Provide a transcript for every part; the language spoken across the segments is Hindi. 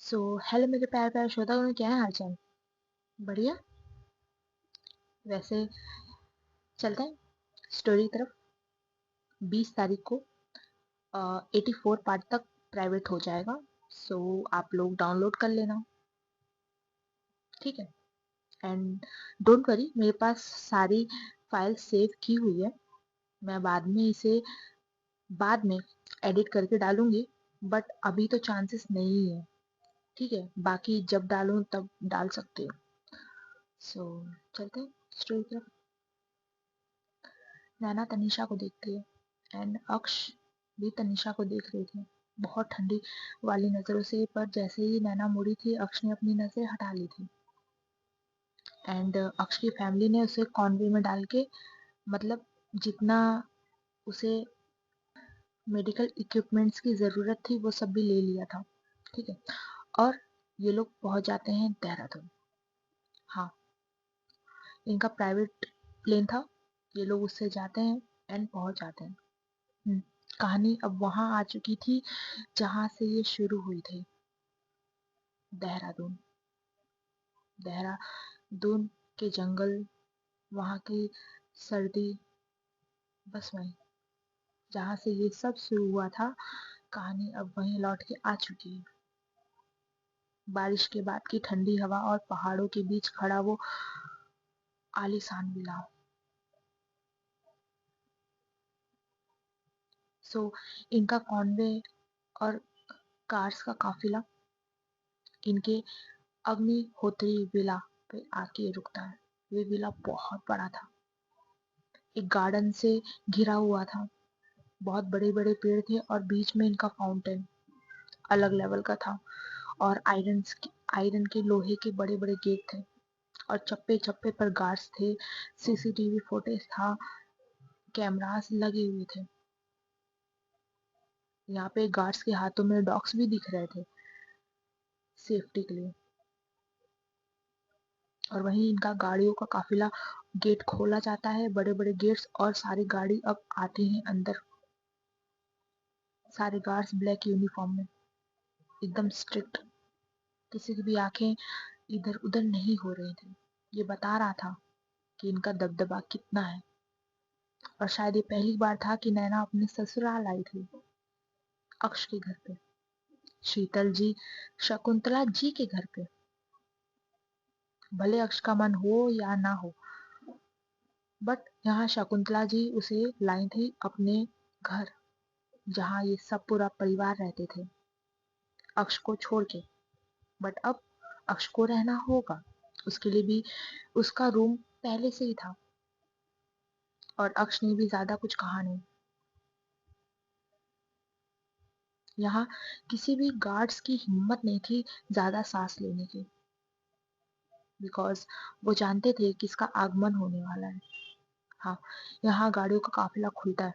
सो हेलो मेरे प्यारे प्यारे श्रोतागण, क्या है हालचाल? बढ़िया। वैसे चलते हैं स्टोरी की तरफ। 20 तारीख को 84 पार्ट तक प्राइवेट हो जाएगा। सो आप लोग डाउनलोड कर लेना, ठीक है? एंड डोंट वरी, मेरे पास सारी फाइल सेव की हुई है। मैं बाद में इसे बाद में एडिट करके डालूंगी, बट अभी तो चांसेस नहीं है, ठीक है? बाकी जब डालूं तब डाल सकते हो। सो चलते हैं स्टोरी की तरफ। नैना तनीषा को देखती है एंड अक्ष भी तनीषा को देख रही थी, बहुत ठंडी वाली नजरों से। पर जैसे ही नैना मुड़ी थी, अक्ष ने अपनी नजर हटा ली थी। एंड अक्ष की फैमिली ने उसे कॉन्वे में डाल के, मतलब जितना उसे मेडिकल इक्विपमेंट्स की जरूरत थी वो सब भी ले लिया था, ठीक है? और ये लोग पहुंच जाते हैं देहरादून। हाँ, इनका प्राइवेट प्लेन था, ये लोग उससे जाते हैं एंड पहुंच जाते हैं। हम्म, कहानी अब वहां आ चुकी थी जहां से ये शुरू हुई थी। देहरादून। देहरादून के जंगल, वहां की सर्दी, बस वहीं जहां से ये सब शुरू हुआ था। कहानी अब वहीं लौट के आ चुकी है। बारिश के बाद की ठंडी हवा और पहाड़ों के बीच खड़ा वो आलीशान विला। सो इनका कॉन्वे और कार्स का काफिला इनके अग्निहोत्री विला पे आके रुकता है। ये विला बहुत बड़ा था, एक गार्डन से घिरा हुआ था। बहुत बड़े बड़े पेड़ थे और बीच में इनका फाउंटेन अलग लेवल का था। और आयरन के लोहे के बड़े बड़े गेट थे और चप्पे चप्पे पर गार्ड्स थे। सीसीटीवी फुटेज था, कैमरास लगे हुए थे। यहाँ पे गार्ड्स के हाथों में डॉग्स भी दिख रहे थे सेफ्टी के लिए। और वहीं इनका गाड़ियों का काफिला, गेट खोला जाता है, बड़े बड़े गेट्स, और सारी गाड़ी अब आती हैं अंदर। सारे गार्ड्स ब्लैक यूनिफॉर्म में, एकदम स्ट्रिक्ट। किसी की भी आंखें इधर उधर नहीं हो रही थी। ये बता रहा था कि इनका दबदबा कितना है। और शायद ये पहली बार था कि नैना अपने ससुराल आई थी, अक्ष के घर पे, शीतल जी, शकुंतला जी के घर पे। भले अक्ष का मन हो या ना हो, बट यहाँ शकुंतला जी उसे लाई थी अपने घर, जहाँ ये सब पूरा परिवार रहते थे, अक्ष को छोड़ के। बट अब अक्ष को रहना होगा, उसके लिए भी उसका रूम पहले से ही था। और अक्ष ने भी ज्यादा कुछ कहा नहीं। यहाँ किसी भी गार्ड्स की हिम्मत नहीं थी ज्यादा सांस लेने की, बिकॉज वो जानते थे कि इसका आगमन होने वाला है। हाँ, यहाँ गाड़ियों का काफिला खुलता है।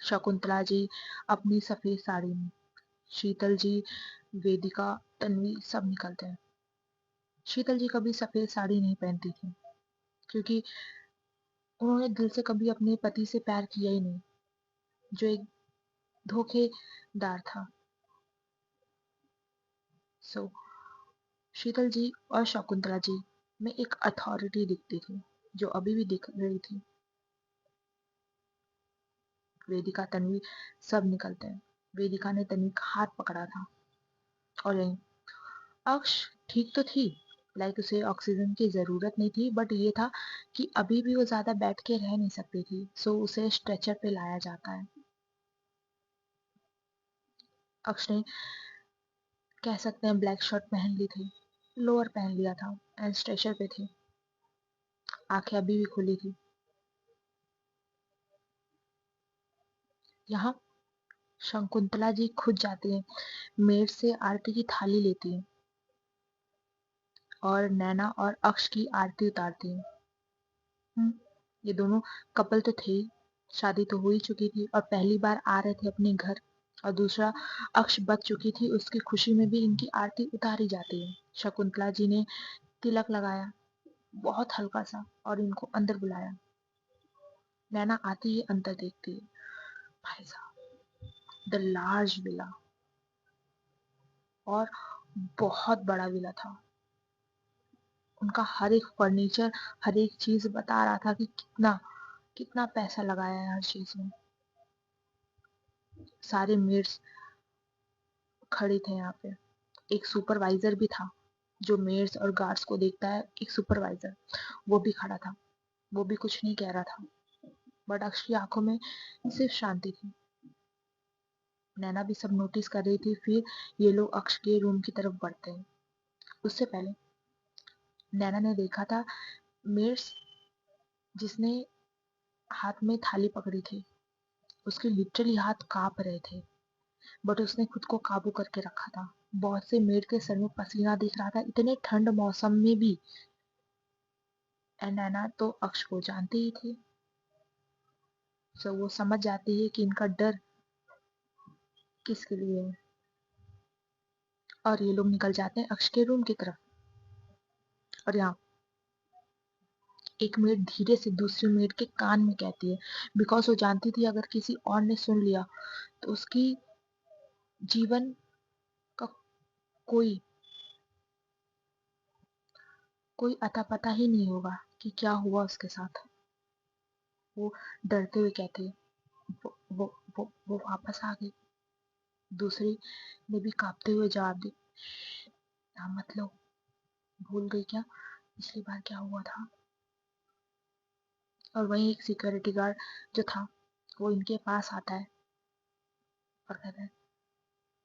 शकुंतला जी अपनी सफेद साड़ी में, शीतल जी, वेदिका, तन्वी सब निकलते हैं। शीतल जी कभी सफेद साड़ी नहीं पहनती थी, क्योंकि उन्होंने दिल से कभी अपने पति से प्यार किया ही नहीं, जो एक धोखेदार था। सो शीतल जी और शकुंतला जी में एक अथॉरिटी दिखती थी, जो अभी भी दिख रही थी। वेदिका, तन्वी सब निकलते हैं। वेदिका ने तन्वी का हाथ पकड़ा था। और यही अक्ष ठीक तो थी, लाइक उसे ऑक्सीजन की जरूरत नहीं थी, बट ये था कि अभी भी वो ज्यादा बैठ के रह नहीं सकती थी। सो उसे स्ट्रेचर पे लाया जाता है। अक्ष ने, कह सकते हैं, ब्लैक शर्ट पहन ली थी, लोअर पहन लिया था एंड स्ट्रेचर पे थी। आंखें अभी भी खुली थी। यहाँ शकुंतला जी खुद जाती है, मेड से आरती की थाली लेती है और नैना और अक्ष की आरती उतारती है। ये दोनों कपल तो थे ही, शादी तो हो ही चुकी थी और पहली बार आ रहे थे अपने घर। और दूसरा, अक्ष बच चुकी थी, उसकी खुशी में भी इनकी आरती उतारी जाती है। शकुंतला जी ने तिलक लगाया, बहुत हल्का सा, और इनको अंदर बुलाया। नैना आती ही अंदर देखती है। भाई साहब, द लार्ज विला, और बहुत बड़ा विला था। उनका हर एक फर्नीचर, हर एक चीज बता रहा था कि कितना कितना पैसा लगाया है हर चीज में। सारे मेड्स खड़े थे यहाँ पे। एक सुपरवाइजर भी था जो मेड्स और गार्ड्स को देखता है, एक सुपरवाइजर, वो भी खड़ा था। वो भी कुछ नहीं कह रहा था, बट अक्ष की आंखों में सिर्फ शांति थी। नैना भी सब नोटिस कर रही थी। फिर ये लोग अक्ष के रूम की तरफ बढ़ते हैं। उससे पहले नैना ने देखा था मेड्स जिसने हाथ में थाली पकड़ी थी, उसके लिटरली हाथ कांप रहे थे, बट उसने खुद को काबू करके रखा था। बहुत से मेड के सर में पसीना दिख रहा था, इतने ठंड मौसम में भी। एंड नैना तो अक्ष को जानती ही थी, सो वो समझ जाती है कि इनका डर किसके लिए है। और ये लोग निकल जाते हैं अक्ष के रूम की तरफ। और यहाँ एक मेड धीरे से दूसरी मेड के कान में कहती है, बिकॉज वो जानती थी अगर किसी और ने सुन लिया तो उसकी जीवन का कोई कोई अता पता ही नहीं होगा कि क्या हुआ उसके साथ। वो डरते हुए कहती है, वो वापस आ गई। दूसरी ने भी कांपते हुए जवाब दी, नाम मत लो, भूल गई क्या पिछली बार क्या हुआ था। और वहीं एक सिक्योरिटी गार्ड जो था वो इनके पास आता है और कहता है,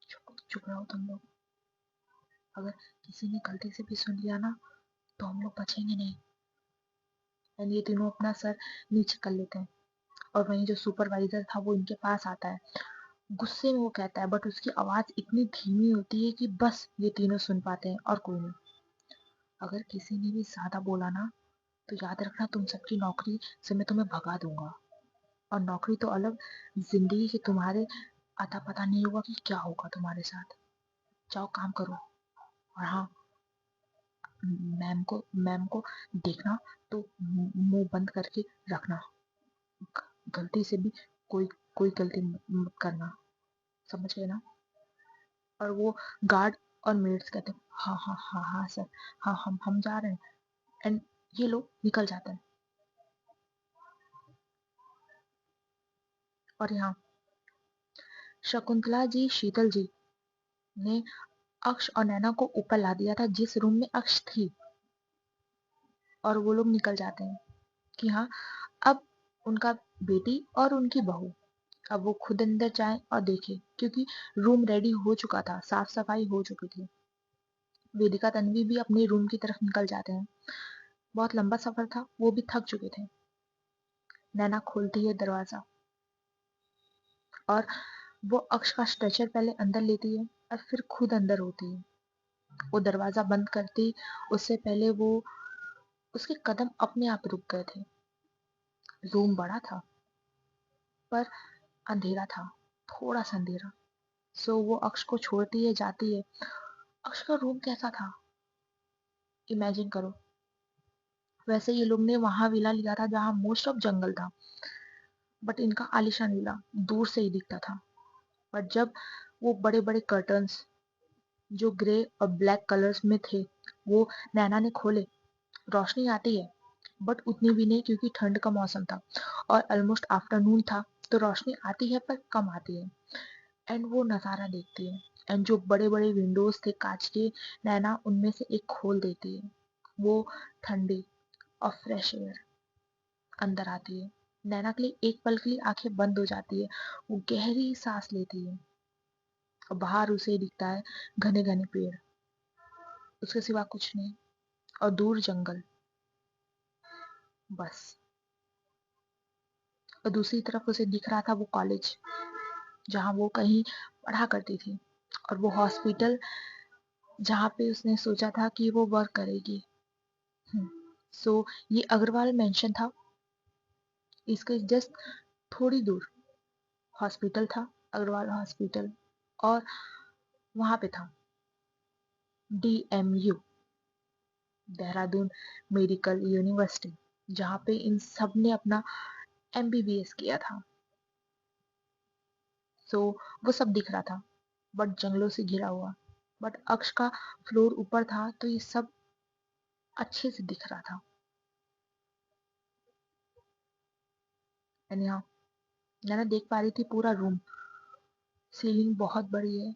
चुप चुप रहो तुम लोग, अगर किसी ने गलती से भी सुन लिया ना तो हम लोग बचेंगे नहीं। एंड ये तीनों अपना सर नीचे कर लेते हैं। और वहीं जो सुपरवाइजर था वो इनके पास आता है, गुस्से में वो कहता है, बट उसकी आवाज इतनी धीमी होती है कि बस ये तीनों सुन पाते हैं और कोई नहीं। अगर किसी ने भी ज्यादा बोला ना तो याद रखना तुम सबकी नौकरी से मैं तुम्हें भगा दूंगा। और नौकरी तो अलग, जिंदगी के तुम्हारे अता पता नहीं होगा कि क्या होगा तुम्हारे साथ। जाओ काम करो। और हाँ, मैम को देखना तो मुंह बंद करके रखना। गलती से भी कोई कोई गलती मत करना, समझ गए ना। और वो गार्ड और मेड्स कहते हैं, हाँ हाँ हाँ हाँ सर, हाँ हम जा रहे हैं। एंड ये लोग निकल जाते हैं। और यहाँ शकुंतला जी, शीतल जी ने अक्ष और नैना को ऊपर ला दिया था जिस रूम में अक्ष थी। और वो लोग निकल जाते हैं कि हाँ, अब उनका बेटी और उनकी बहू, अब वो खुद अंदर जाए और देखे, क्योंकि रूम रेडी हो चुका था, साफ सफाई हो चुकी थी। वेदिका तन्वी भी अपने रूम की तरफ निकल जाते हैं। बहुत लंबा सफर था, वो भी थक चुके थे। नैना खोलती है दरवाजा और वो अक्ष का स्ट्रेचर पहले अंदर लेती है और फिर खुद अंदर होती है। वो दरवाजा बंद करती उससे पहले वो उसके कदम अपने आप रुक गए थे। रूम बड़ा था पर अंधेरा था, थोड़ा सा अंधेरा। सो वो अक्ष को छोड़ती है, जाती है। अक्ष का रूम कैसा था इमेजिन करो। वैसे ये लोग ने वहां विला लिया था जहां मोस्ट ऑफ जंगल था, बट इनका आलीशान विला दूर से ही दिखता था। बट जब वो बड़े बड़े कर्टन्स जो ग्रे और ब्लैक कलर्स में थे वो नैना ने खोले, रोशनी आती है बट उतनी भी नहीं क्योंकि ठंड का मौसम था और ऑलमोस्ट आफ्टरनून था, तो रोशनी आती है पर कम आती है। एंड वो नज़ारा देखती है। एंड जो बड़े बड़े विंडोज थे कांच के, नैना उनमें से एक खोल देती है। वो ठंडी और फ्रेश एयर अंदर आती है। नैना के लिए एक पल के लिए आंखें बंद हो जाती है। वो गहरी सांस लेती है और बाहर उसे दिखता है घने घने पेड़, उसके सिवा कुछ नहीं, और दूर जंगल, बस। और दूसरी तरफ उसे दिख रहा था वो कॉलेज जहाँ वो कहीं पढ़ा करती थी, और वो हॉस्पिटल जहाँ पे उसने सोचा था कि वो वर्क करेगी। सो ये अग्रवाल मेंशन था, इसके जस्ट थोड़ी दूर हॉस्पिटल था, अग्रवाल हॉस्पिटल। और वहाँ पे था DMU, देहरादून मेडिकल यूनिवर्सिटी, जहाँ पे इन सब ने अपना MBBS किया था। सो वो सब दिख रहा था बट जंगलों से घिरा हुआ। बट अक्ष का फ्लोर ऊपर था तो ये सब अच्छे से दिख रहा था। एंड यहाँ नैना देख पा रही थी पूरा रूम, सीलिंग बहुत बड़ी है,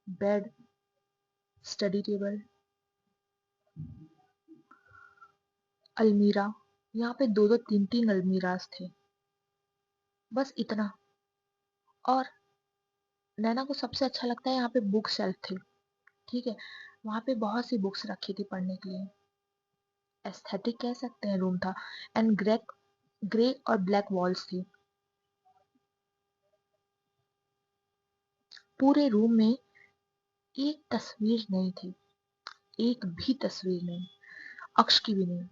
बेड, स्टडी टेबल, अलमीरा, यहाँ पे दो दो तीन तीन अलमीराज थे, बस इतना। और नैना को सबसे अच्छा लगता है यहाँ पे बुक शेल्फ थे, ठीक है, वहाँ पे बहुत सी बुक्स रखी थी पढ़ने के लिए। एस्थेटिक कह सकते हैं रूम था। एंड ग्रे और ब्लैक वॉल्स थी। पूरे रूम में एक तस्वीर नहीं थी, एक भी तस्वीर नहीं, अक्ष की भी नहीं,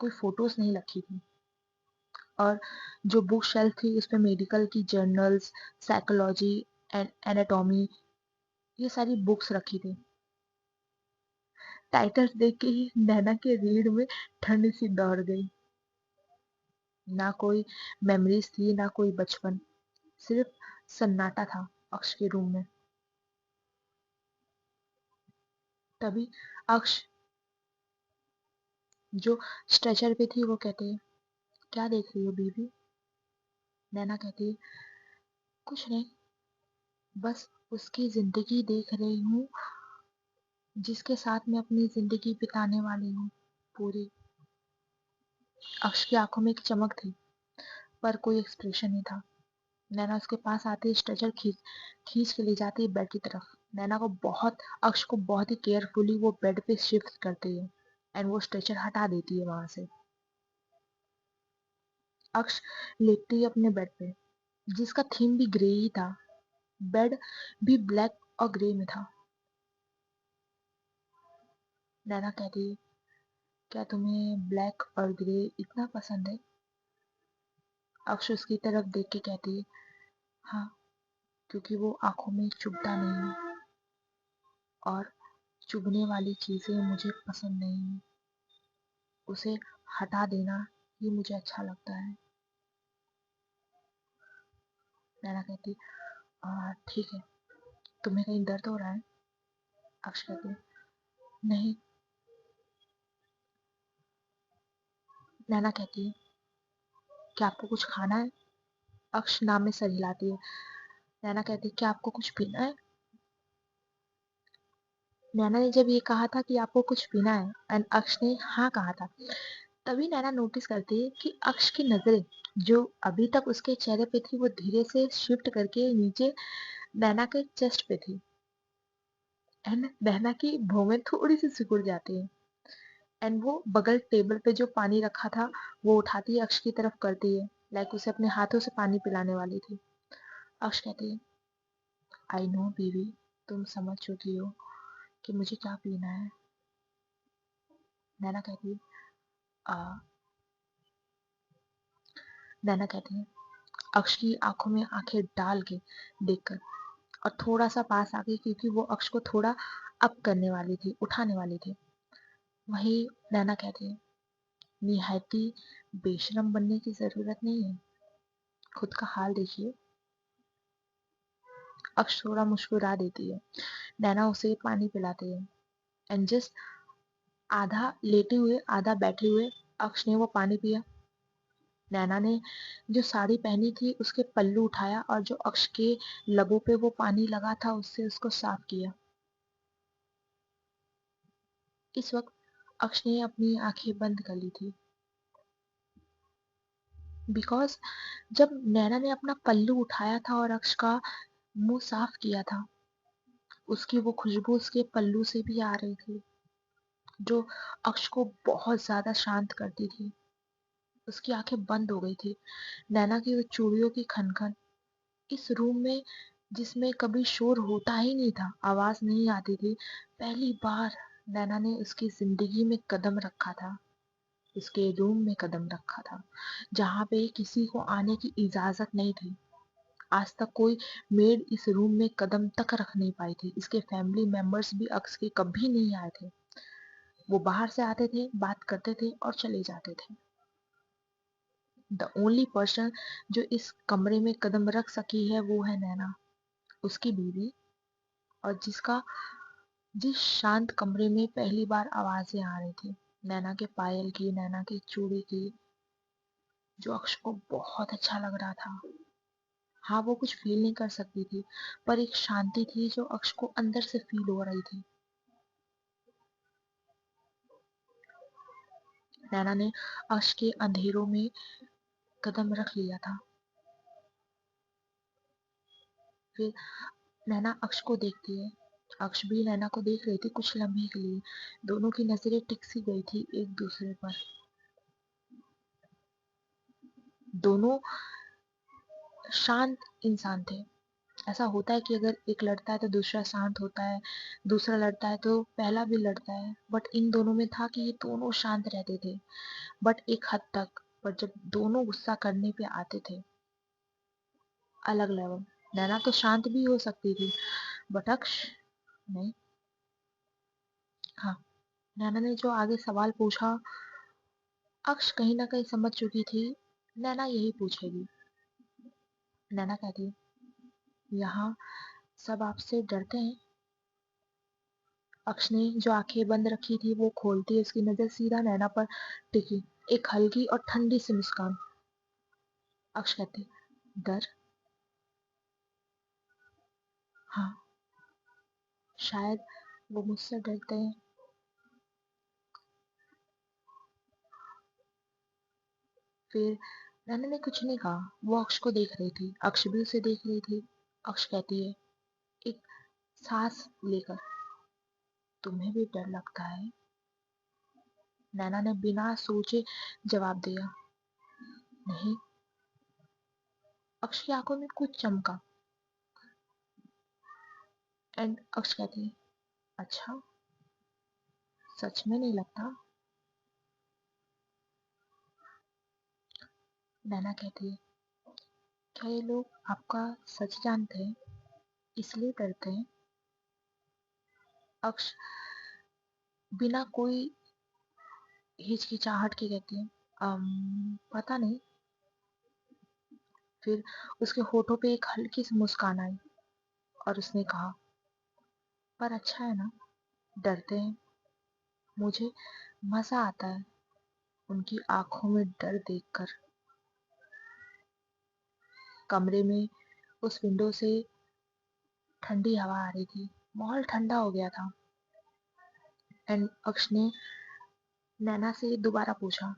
कोई फोटोज नहीं रखी थी। और जो बुक शेल्फ थी उसपे मेडिकल की जर्नल्स, साइकोलॉजी एंड एनाटॉमी, ये सारी बुक्स रखी थी। टाइटल्स देख के ही नैना के रीढ़ में ठंड सी दौड़ गई। ना कोई मेमोरीज थी, ना कोई बचपन, सिर्फ सन्नाटा था अक्ष के रूम में। तभी अक्ष जो स्ट्रेचर पे थी वो कहती है, क्या देख रही हो बीबी? नैना कहती है, कुछ नहीं, बस उसकी जिंदगी देख रही हूँ जिसके साथ मैं अपनी जिंदगी बिताने वाली हूँ पूरी। अक्ष की आंखों में एक चमक थी पर कोई एक्सप्रेशन नहीं था। नैना उसके पास आती है, स्ट्रेचर खींच खींच के ले जाती है बेड की तरफ। नैना को बहुत अक्ष को बहुत ही केयरफुली वो बेड पे शिफ्ट करती है एंड वो स्ट्रेचर हटा देती है वहां से। अक्ष लेटती है अपने बेड पे, जिसका थीम भी ग्रे ही था। बेड भी ब्लैक और ग्रे में था। नैना कहती है, क्या तुम्हें ब्लैक और ग्रे इतना पसंद है? अक्ष उसकी तरफ देख के कहती है, हाँ, क्योंकि वो आंखों में चुभता नहीं है और चुभने वाली चीजें मुझे पसंद नहीं है, उसे हटा देना ही मुझे अच्छा लगता है। नैना कहती, ठीक है, तुम्हें कहीं दर्द हो रहा है? अक्ष कहती है, नहीं। नैना कहती है, क्या आपको कुछ खाना है? अक्ष नाम में सर हिलाती है। नैना कहती है, क्या आपको कुछ पीना है? नैना ने जब ये कहा था कि आपको कुछ पीना है एंड अक्ष ने हाँ कहा था, तभी नैना नोटिस करती है कि अक्ष की नजरें जो अभी तक उसके चेहरे पे थी वो धीरे से शिफ्ट करके नीचे नैना के चेस्ट पे थी। एंड नैना की भौहें थोड़ी सी सिकुड़ जाती है एंड वो बगल टेबल पे जो पानी रखा था वो उठाती है, अक्ष की तरफ करती है, लाइक उसे अपने हाथों से पानी पिलाने वाली थी। अक्ष कहती है, आई नो बीवी, तुम समझ चुकी हो कि मुझे क्या पीना है। नैना कहती है, आ, नैना कहती है, अक्ष की आंखों में आंखें डाल के देखकर और थोड़ा सा पास आ गई, क्योंकि वो अक्ष को थोड़ा अप करने वाली थी, उठाने वाली थी। वही नैना कहती है, निहायती बेशरम बनने की जरूरत नहीं है, खुद का हाल देखिए। अक्ष थोड़ा मुस्कुरा देती है। नैना उसे पानी पिलाती है एंड जस्ट आधा लेटे हुए आधा बैठे हुए अक्ष ने वो पानी पिया। नैना ने जो साड़ी पहनी थी उसके पल्लू उठाया और जो अक्ष के लबों पे वो पानी लगा था उससे उसको साफ किया। इस वक्त अक्ष ने अपनी आंखें बंद कर ली थी, बिकॉज जब नैना ने अपना पल्लू उठाया था और अक्ष का मुंह साफ किया था, उसकी वो खुशबू उसके पल्लू से भी आ रही थी, जो अक्ष को बहुत ज्यादा शांत करती थी। उसकी आंखें बंद हो गई थी। नैना की वो चूड़ियों की खनखन इस रूम में, जिसमें कभी शोर होता ही नहीं था, आवाज नहीं आती थी, पहली बार नैना ने उसकी जिंदगी में कदम रखा था, उसके रूम में कदम रखा था, जहाँ पे किसी को आने की इजाजत नहीं थी। आज तक कोई मेड इस रूम में कदम तक रख नहीं पाई थी। इसके फैमिली मेंबर्स भी अक्स के कभी नहीं आए थे। वो बाहर से आते थे, बात करते थे और चले जाते थे। द ओनली पर्सन जो इस कमरे में कदम रख सकी है वो है नैना, उसकी बीवी और जिस शांत कमरे में पहली बार आवाजें आ रही थी, नैना के पायल की, नैना की चूड़ी की, जो अक्ष को बहुत अच्छा लग रहा था। हाँ, वो कुछ फील नहीं कर सकती थी, पर एक शांति थी जो अक्ष को अंदर से फील हो रही थी। नैना ने अक्ष के अंधेरों में कदम रख लिया था। फिर नैना अक्ष को देखती है, अक्ष भी नैना को देख रही थी कुछ लम्हे के लिए। दोनों की नजरें टिक सी गई थी एक दूसरे पर। दोनों शांत इंसान थे। ऐसा होता है कि अगर एक लड़ता है तो दूसरा शांत होता है, दूसरा लड़ता है तो पहला भी लड़ता है, बट इन दोनों में था कि ये दोनों शांत रहते थे, बट एक हद तक। पर जब दोनों गुस्सा करने पे आते थे, अलग लेवल। नैना तो शांत भी हो सकती थी, बट अक्ष नहीं। हाँ, नैना ने जो आगे सवाल पूछा, अक्ष कहीं ना कहीं समझ चुकी थी नैना यही पूछेगी। नैना कहती, यहाँ सब आपसे डरते हैं। अक्ष ने जो आंखें बंद रखी थी वो खोलती, उसकी नजर सीधा नैना पर टिकी, एक हल्की और ठंडी सी मुस्कान। अक्ष कहती, डर? हाँ, शायद वो मुझसे डरते हैं। फिर नैना ने कुछ नहीं कहा, वो अक्ष को देख रही थी, अक्ष भी उसे देख रही थी। अक्ष कहती है एक सांस लेकर, तुम्हें भी डर लगता है? नैना ने बिना सोचे जवाब दिया, नहीं। अक्ष की आंखों में कुछ चमका, एंड अक्ष कहती है, अच्छा, सच में नहीं लगता? नैना कहती है, क्या ये लोग आपका सच जानते हैं, इसलिए डरते हैं? अक्ष बिना कोई हिचकिचाहट के कहती है, पता नहीं। फिर उसके होठों पे एक हल्की सी मुस्कान आई और उसने कहा, पर अच्छा है ना, डरते हैं। मुझे मजा आता है उनकी आंखों में डर देखकर। कमरे में उस विंडो से ठंडी हवा आ रही थी, माहौल ठंडा हो गया था। एंड अक्ष ने नैना से दोबारा पूछा,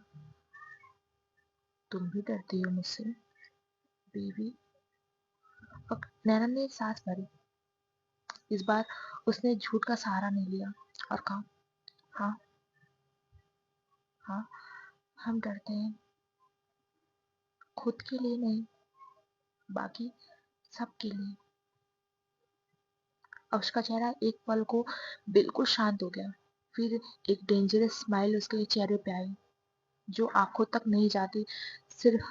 तुम भी डरती हो मुझसे बेबी? नैना ने सांस भरी। इस बार उसने झूठ का सहारा नहीं लिया और कहा, हाँ, हाँ, हम डरते हैं, खुद के लिए नहीं, बाकी सबके लिए। अक्ष का चेहरा एक पल को बिल्कुल शांत हो गया। फिर एक डेंजरस स्माइल उसके चेहरे पे आई, जो आंखों तक नहीं जाती, सिर्फ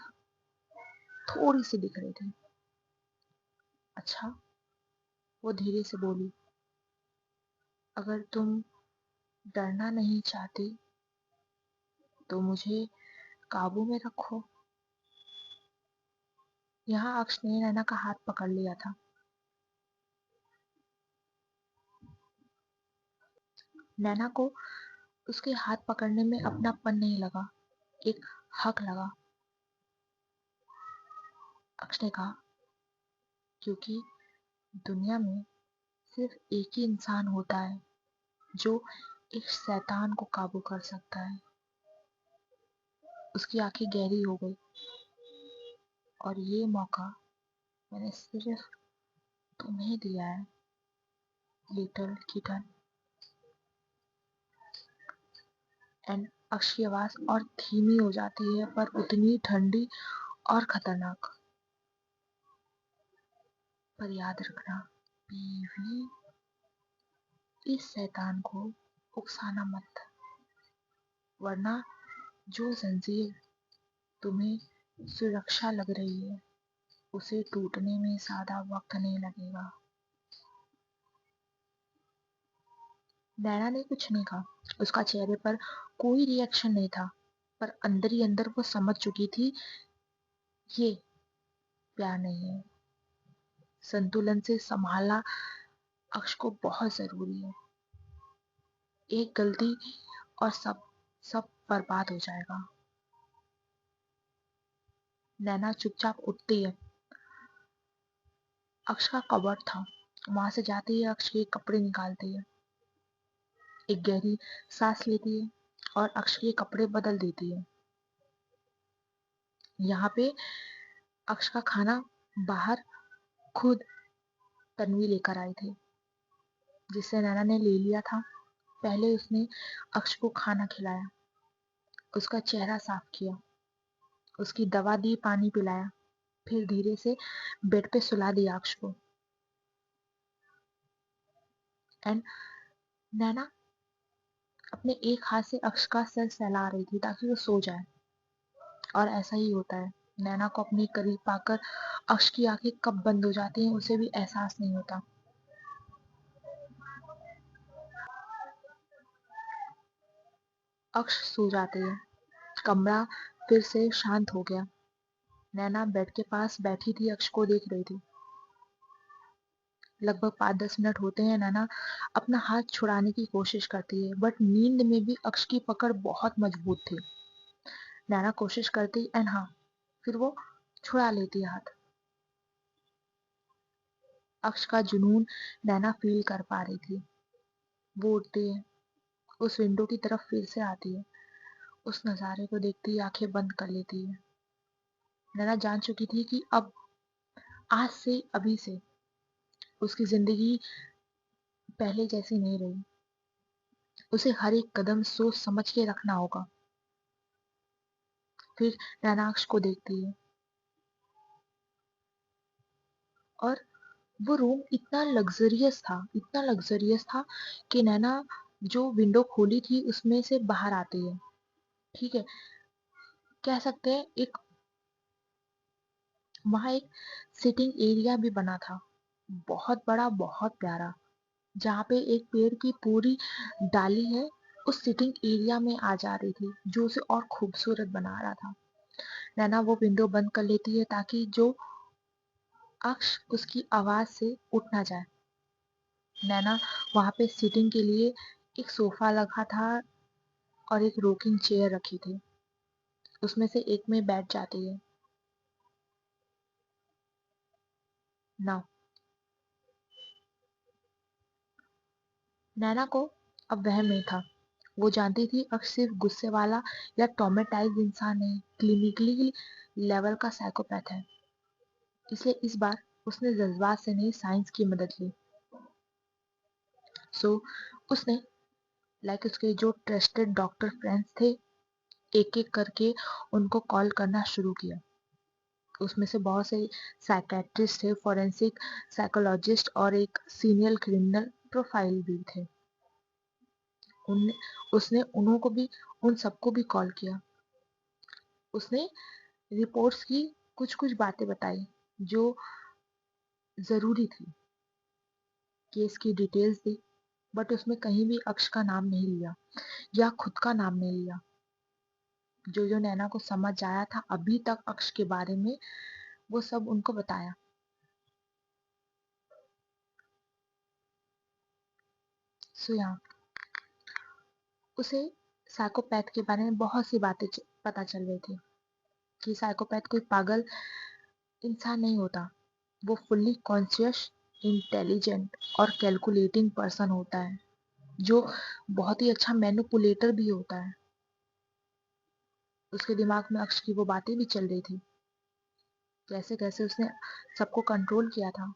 थोड़ी सी दिख रही थी। अच्छा, वो धीरे से बोली, अगर तुम डरना नहीं चाहती तो मुझे काबू में रखो। यहाँ अक्ष ने नैना का हाथ पकड़ लिया था। नैना को उसके हाथ पकड़ने में अपनापन नहीं लगा, एक हक लगा। अक्ष ने कहा, क्योंकि दुनिया में सिर्फ एक ही इंसान होता है जो एक शैतान को काबू कर सकता है। उसकी आंखें गहरी हो गई, और ये मौका मैंने सिर्फ तुम्हें दिया है, लिटिल किटन। एंड अक्ष की आवाज और धीमी हो जाती है, पर उतनी ठंडी और खतरनाक। पर याद रखना बीवी, इस शैतान को उकसाना मत, वरना जो जंजीर तुम्हें सुरक्षा लग रही है, उसे टूटने में ज्यादा वक्त नहीं लगेगा। नैना ने कुछ नहीं कहा, उसका चेहरे पर कोई रिएक्शन नहीं था, पर अंदर ही अंदर वो समझ चुकी थी ये प्यार नहीं है। संतुलन से संभाला अक्ष को बहुत जरूरी है। एक गलती और सब सब बर्बाद हो जाएगा। नैना चुपचाप उठती है। अक्ष का कबर्ड था, वहां से जाते ही अक्ष के कपड़े निकालती है, एक गहरी सांस लेती है और अक्ष के कपड़े बदल देती है। यहाँ पे अक्ष का खाना बाहर खुद तन्वी लेकर आई थी, जिसे नैना ने ले लिया था। पहले उसने अक्ष को खाना खिलाया, उसका चेहरा साफ किया, उसकी दवा दी, पानी पिलाया, फिर धीरे से बेड पे सुला दिया अक्ष को। एंड नैना अपने एक हाथ से अक्ष का सर सहला रही थी ताकि वो सो जाए। और ऐसा ही होता है, नैना को अपने करीब पाकर अक्ष की आंखें कब बंद हो जाती हैं उसे भी एहसास नहीं होता। अक्ष सो जाते हैं, कमरा फिर से शांत हो गया। नैना बेड के पास बैठी थी, अक्ष को देख रही थी। लगभग 5-10 मिनट होते हैं। नैना अपना हाथ छुड़ाने की कोशिश करती है, बट नींद में भी अक्ष की पकड़ बहुत मजबूत थी। नैना कोशिश करती एंड हाँ, फिर वो छुड़ा लेती है हाथ। अक्ष का जुनून नैना फील कर पा रही थी। वो उठती है, उस विंडो की तरफ फिर से आती है, उस नजारे को देखती ही आंखें बंद कर लेती है। नैना जान चुकी थी कि अब आज से अभी से उसकी जिंदगी पहले जैसी नहीं रही। उसे हर एक कदम सोच समझ के रखना होगा। फिर नैना अक्ष को देखती है और वो रूम इतना लग्जरियस था, इतना लग्जरियस था कि नैना जो विंडो खोली थी उसमें से बाहर आती है। ठीक है, कह सकते हैं एक वहां एक सिटिंग एरिया भी बना था, बहुत बड़ा, बहुत प्यारा, जहाँ पे एक पेड़ की पूरी डाली है उस सिटिंग एरिया में आ जा रही थी, जो उसे और खूबसूरत बना रहा था। नैना वो विंडो बंद कर लेती है ताकि जो अक्ष उसकी आवाज से उठ ना जाए। नैना वहां पे सिटिंग के लिए एक सोफा लगा था और एक रोकिंग चेयर रखी थी, उसमें से एक में बैठ जाती है। ना, नैना को अब वहम नहीं था। वो जानती थी अक्ष सिर्फ गुस्से वाला या ट्रॉमेटाइज इंसान नहीं, क्लिनिकली लेवल का साइकोपैथ है। इसलिए इस बार उसने जज्बात से नहीं, साइंस की मदद ली। सो उसने उसके जो ट्रस्टेड डॉक्टर फ्रेंड्स थे, एक एक करके उनको कॉल करना शुरू किया। उसमें से बहुत से साइकेट्रिस्ट थे, फॉरेंसिक साइकोलॉजिस्ट और एक सीनियर क्रिमिनल प्रोफाइल भी थे। उन उसने उन्हों को भी उन सबको भी कॉल किया। उसने रिपोर्ट्स की कुछ कुछ बातें बताई जो जरूरी थी, केस की डिटेल्स दी, बट उसमें कहीं भी अक्ष का नाम नहीं लिया या खुद का नाम नहीं लिया। जो जो नैना को समझ आया था अभी तक अक्ष के बारे में, वो सब उनको बताया। सो यहाँ उसे साइकोपैथ के बारे में बहुत सी बातें पता चल रही थी कि साइकोपैथ कोई पागल इंसान नहीं होता, वो फुल्ली कॉन्शियस, इंटेलिजेंट और कैलकुलेटिंग पर्सन होता है, जो बहुत ही अच्छा मैनिपुलेटर भी होता है। उसके दिमाग में अक्ष की वो बातें भी चल रही थी, कैसे कैसे उसने सबको कंट्रोल किया था।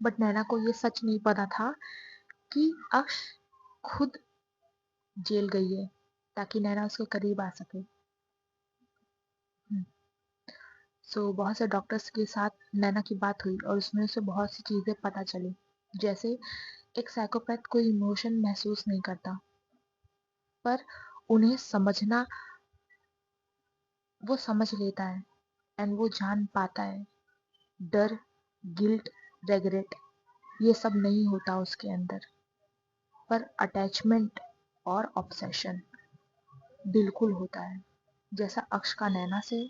बट नैना को ये सच नहीं पता था कि अक्ष खुद जेल गई है ताकि नैना उसके करीब आ सके। बहुत से डॉक्टर्स के साथ नैना की बात हुई और उसमें उसे बहुत सी चीजें पता चली, जैसे एक साइकोपैथ कोई इमोशन महसूस नहीं करता, पर उन्हें समझना वो समझ लेता है। एंड वो जान पाता है डर, गिल्ट, रेग्रेट ये सब नहीं होता उसके अंदर, पर अटैचमेंट और ऑब्सेशन बिल्कुल होता है। जैसा अक्ष का नैना से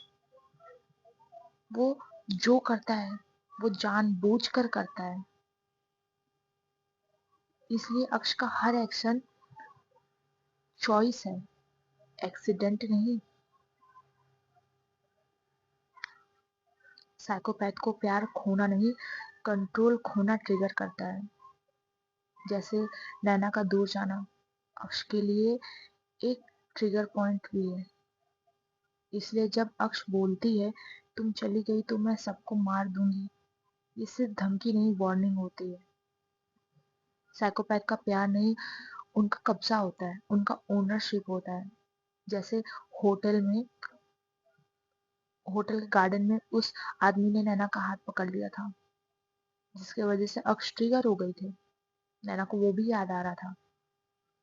वो जो करता है वो जानबूझकर करता है। इसलिए अक्ष का हर एक्शन चॉइस है, एक्सीडेंट नहीं। साइकोपैथ को प्यार खोना नहीं, कंट्रोल खोना ट्रिगर करता है। जैसे नैना का दूर जाना अक्ष के लिए एक ट्रिगर पॉइंट भी है। इसलिए जब अक्ष बोलती है तुम चली गई तो मैं सबको मार दूंगी, ये सिर्फ धमकी नहीं, वार्निंग होती है। साइकोपैथ का प्यार नहीं, उनका कब्जा होता है, उनका ओनरशिप होता है। जैसे होटल में, होटल के गार्डन में उस आदमी ने नैना का हाथ पकड़ लिया था, जिसकी वजह से अक्ष ट्रिगर हो गई थी। नैना को वो भी याद आ रहा था।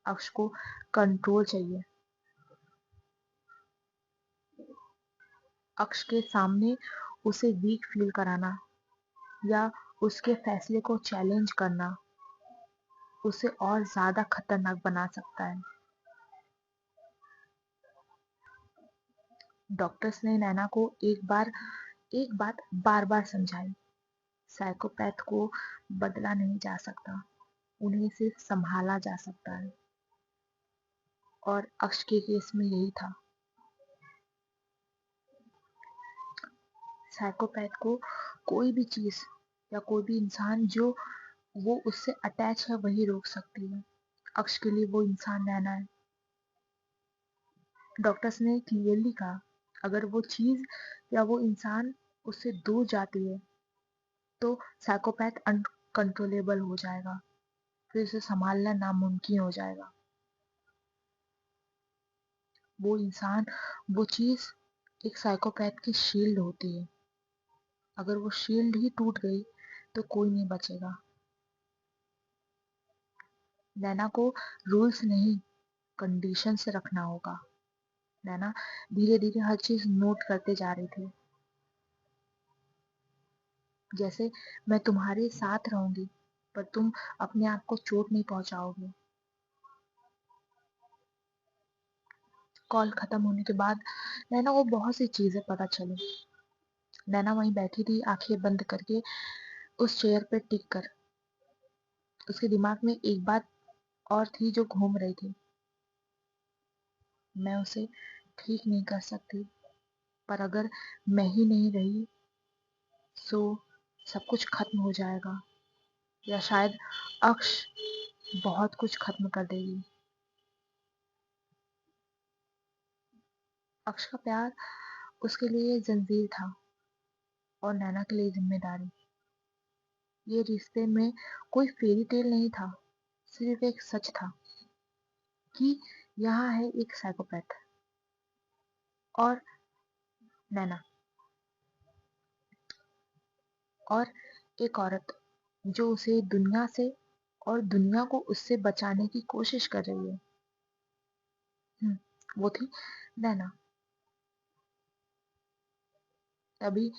अक्ष को कंट्रोल चाहिए। अक्ष के सामने उसे वीक फील कराना या उसके फैसले को चैलेंज करना उसे और ज्यादा खतरनाक बना सकता है। डॉक्टर्स ने नैना को एक बात बार बार समझाई, साइकोपैथ को बदला नहीं जा सकता, उन्हें सिर्फ संभाला जा सकता है। और अक्ष के केस में यही था। साइकोपैथ को कोई भी चीज या कोई भी इंसान जो वो उससे अटैच है वही रोक सकती है। अक्ष के लिए वो इंसान नैना है। डॉक्टर्स ने क्लियरली कहा, अगर वो चीज या वो इंसान उससे दूर जाती है तो साइकोपैथ अनकंट्रोलेबल हो जाएगा, फिर उसे संभालना नामुमकिन हो जाएगा। वो इंसान, वो चीज एक साइकोपैथ की शील्ड होती है। अगर वो शील्ड ही टूट गई तो कोई नहीं बचेगा। नैना को रूल्स नहीं, कंडीशन से रखना होगा। नैना धीरे धीरे हर चीज नोट करते जा रही थी। जैसे मैं तुम्हारे साथ रहूंगी पर तुम अपने आप को चोट नहीं पहुंचाओगे। कॉल खत्म होने के बाद नैना को बहुत सी चीजें पता चली। नैना वहीं बैठी थी, आंखें बंद करके, उस चेयर पे टिक कर। उसके दिमाग में एक बात और थी जो घूम रही थी, मैं उसे ठीक नहीं कर सकती, पर अगर मैं ही नहीं रही तो सब कुछ खत्म हो जाएगा, या शायद अक्ष बहुत कुछ खत्म कर देगी। अक्ष का प्यार उसके लिए जंजीर था और नैना के लिए जिम्मेदारी। ये रिश्ते में कोई फेरी टेल नहीं था, सिर्फ एक सच था कि यहाँ है एक साइकोपैथ और नैना, और एक औरत जो उसे दुनिया से और दुनिया को उससे बचाने की कोशिश कर रही है। वो थी नैना। तभी